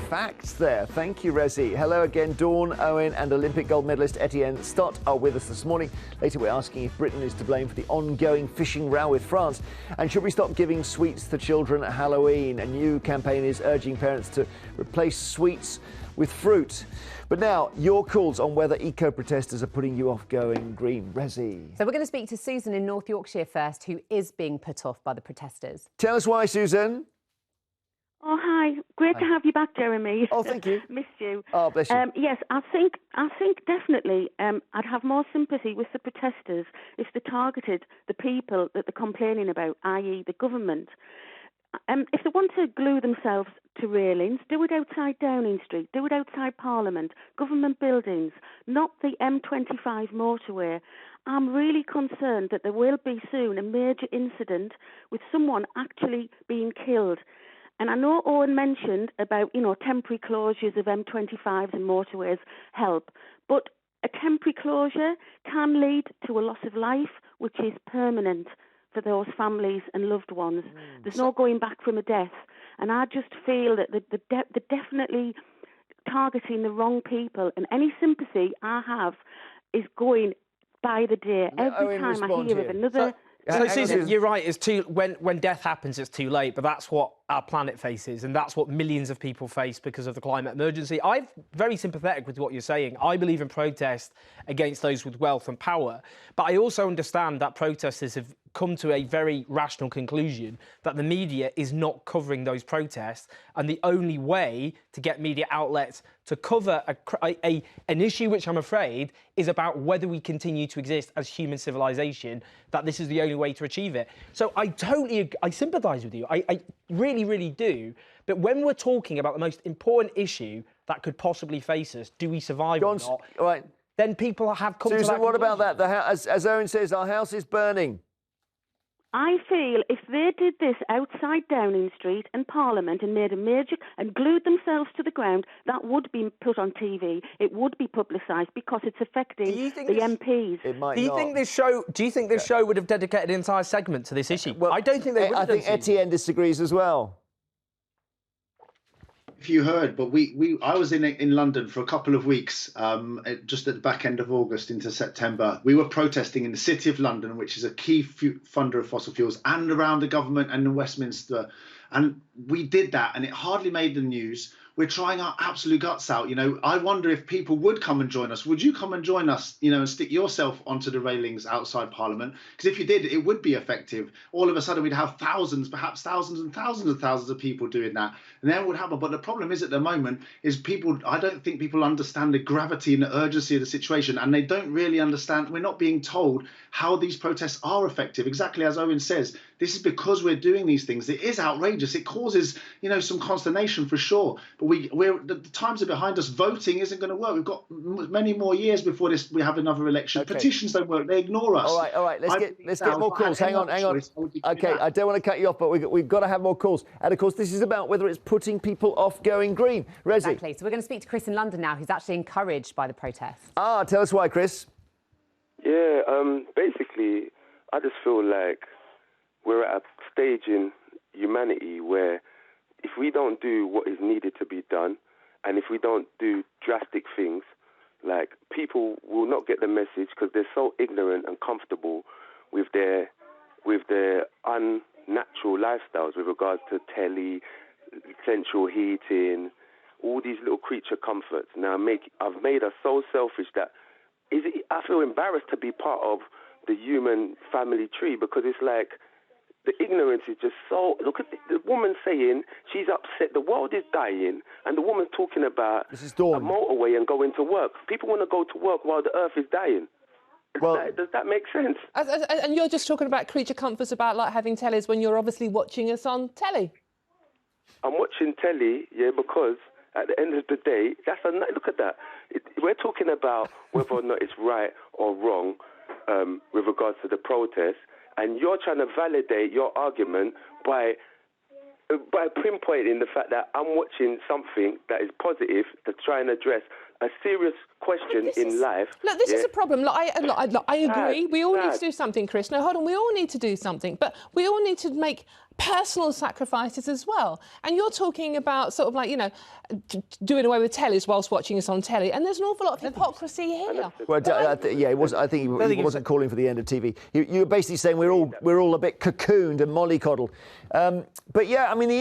facts there. Thank you, Rezi. Hello again, Dawn, Owen and Olympic gold medalist Etienne Stott are with us this morning. Later we're asking if Britain is to blame for the ongoing fishing row with France. And should we stop giving sweets to children at Halloween? A new campaign is urging parents to replace sweets with fruit. But now, your calls on whether eco-protesters are putting you off going green. Rezi. So we're going to speak to Susan in North Yorkshire first, who is being put off by the protesters. Tell us why, Susan. Oh, hi. Great to have you back, Jeremy. Oh, thank you. Missed you. Oh, bless you. Yes, I think definitely I'd have more sympathy with the protesters if they targeted the people that they're complaining about, i.e. the government. If they want to glue themselves to railings, do it outside Downing Street, do it outside Parliament, government buildings, not the M25 motorway. I'm really concerned that there will be soon a major incident with someone actually being killed. And I know Owen mentioned about, temporary closures of M25s and motorways help, but a temporary closure can lead to a loss of life, which is permanent for those families and loved ones. There's no going back from a death. And I just feel that they're definitely targeting the wrong people. And any sympathy I have is going by the day. Every time I hear of another... So Susan, you're right. It's when death happens, it's too late. But that's what our planet faces, and that's what millions of people face because of the climate emergency. I'm very sympathetic with what you're saying. I believe in protest against those with wealth and power, but I also understand that protesters have come to a very rational conclusion that the media is not covering those protests, and the only way to get media outlets to cover an issue which I'm afraid is about whether we continue to exist as human civilization, that this is the only way to achieve it. So I sympathise with you. I really do. But when we're talking about the most important issue that could possibly face us, do we survive or not? All right. Then people have come to that Susan, what conclusion. about that? As Owen says, our house is burning. I feel if they did this outside Downing Street and Parliament and made a major and glued themselves to the ground, that would be put on TV. It would be publicised because it's affecting the MPs. It might do you not. think this show would have dedicated an entire segment to this issue? Well, I don't think they would. I think Etienne disagrees as well. If you heard, but I was in London for a couple of weeks, just at the back end of August into September. We were protesting in the City of London, which is a key funder of fossil fuels, and around the government and in Westminster. And we did that, and it hardly made the news. We're trying our absolute guts out. I wonder if people would come and join us. Would you come and join us, and stick yourself onto the railings outside Parliament? Because if you did, it would be effective. All of a sudden, we'd have thousands, perhaps thousands and thousands of people doing that. And then it would happen. But the problem is at the moment is I don't think people understand the gravity and the urgency of the situation. And they don't really understand. We're not being told how these protests are effective. Exactly as Owen says, this is because we're doing these things. It is outrageous. It causes, some consternation for sure. But the times are behind us. Voting isn't going to work. We've got many more years before we have another election. Okay. Petitions don't work. They ignore us. All right. Let's get more calls. Hang on. Okay, I don't want to cut you off, but we've got to have more calls. And of course, this is about whether it's putting people off going green. Rezi. Exactly. So we're going to speak to Chris in London now, who's actually encouraged by the protests. Tell us why, Chris. Yeah, basically, I just feel like we're at a stage in humanity where if we don't do what is needed to be done, and if we don't do drastic things, like people will not get the message because they're so ignorant and comfortable with their unnatural lifestyles with regards to telly, central heating, all these little creature comforts. Now I've made us so selfish that I feel embarrassed to be part of the human family tree, because it's like the ignorance is just so... Look at the woman saying she's upset. The world is dying, and the woman's talking about this is Dawn. A motorway and going to work. People want to go to work while the earth is dying. Does that make sense? And you're just talking about creature comforts, about like having tellies when you're obviously watching us on telly. I'm watching telly, because at the end of the day, look at that. We're talking about whether or not it's right or wrong with regards to the protest, and you're trying to validate your argument by pinpointing the fact that I'm watching something that is positive to try and address a serious question in life. Look, this is a problem. Look, I agree. We all need to do something, Chris. No, hold on. We all need to do something, but we all need to make personal sacrifices as well. And you're talking about sort of like, you know, doing away with tellies whilst watching us on telly, and there's an awful lot of hypocrisy here. Well, yeah, it was. I think he wasn't calling for the end of TV. You're basically saying we're all a bit cocooned and mollycoddled. But yeah, I mean the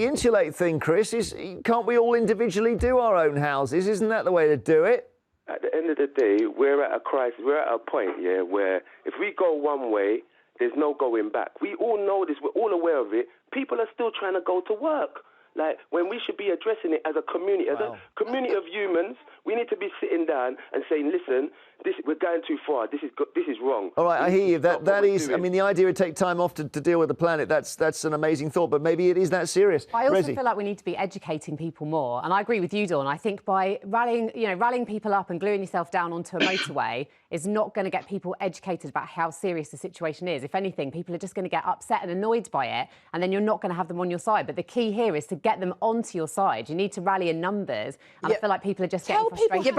insulate thing, Chris, is can't we all individually do our own houses? Isn't that the way to do it? At the end of the day, we're at a crisis. We're at a point, yeah, where if we go one way, there's no going back. We all know this. We're all aware of it. People are still trying to go to work. Like, when we should be addressing it as a community, as a community of humans, we need to be sitting down and saying, listen, we're going too far. This is wrong. All right, I hear you. That is, I mean, the idea would take time off to deal with the planet. That's an amazing thought, but maybe it is that serious. I also feel like we need to be educating people more, and I agree with you, Dawn. I think by rallying people up and gluing yourself down onto a motorway is not going to get people educated about how serious the situation is. If anything, people are just going to get upset and annoyed by it, and then you're not going to have them on your side. But the key here is to get them onto your side. You need to rally in numbers, and I feel like people are just getting frustrated. Yeah,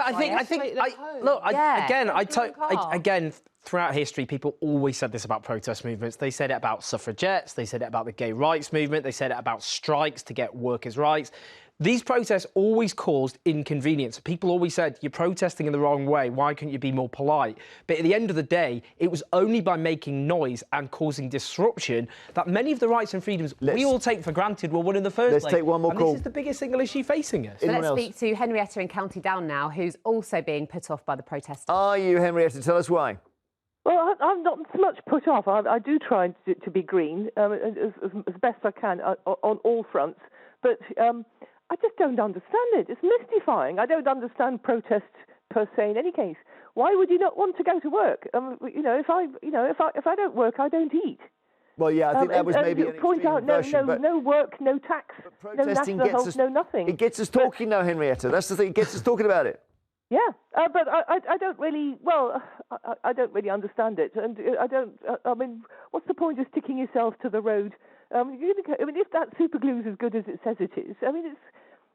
but again, throughout history, people always said this about protest movements. They said it about suffragettes, they said it about the gay rights movement, they said it about strikes to get workers' rights. These protests always caused inconvenience. People always said, you're protesting in the wrong way, why couldn't you be more polite? But at the end of the day, it was only by making noise and causing disruption that many of the rights and freedoms we all take for granted were won in the first place. Let's take one more call. This is the biggest single issue facing us. So let's speak to Henrietta in County Down now, who's also being put off by the protesters. Are you, Henrietta? Tell us why. Well, I'm not so much put off. I do try to be green as best I can on all fronts, but I just don't understand it. It's mystifying. I don't understand protests per se in any case. Why would you not want to go to work? If I don't work, I don't eat. Well, yeah, I think that was maybe an point out no work, no tax, no national health, no nothing. It gets us talking now, Henrietta. That's the thing. It gets us talking about it. Yeah, but I don't really. Well, I don't really understand it, and I don't. I mean, what's the point of sticking yourself to the road? If that super glue is as good as it says it is,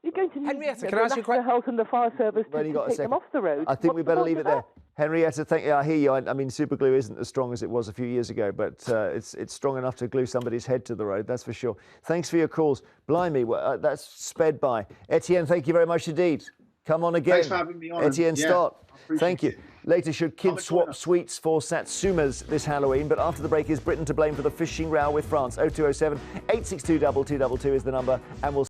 you're going to need Henrietta, the National Health and the Fire Service to take them off the road. I think we better leave it there. Henrietta, I hear you. I mean, super glue isn't as strong as it was a few years ago, but it's strong enough to glue somebody's head to the road, that's for sure. Thanks for your calls. Blimey, that's sped by. Etienne, thank you very much indeed. Come on again. Thanks for having me on. Etienne Stott, thank you. It. Later, should kids swap sweets for satsumas this Halloween? But after the break, is Britain to blame for the fishing row with France? 0207 862 2222 is the number, and we'll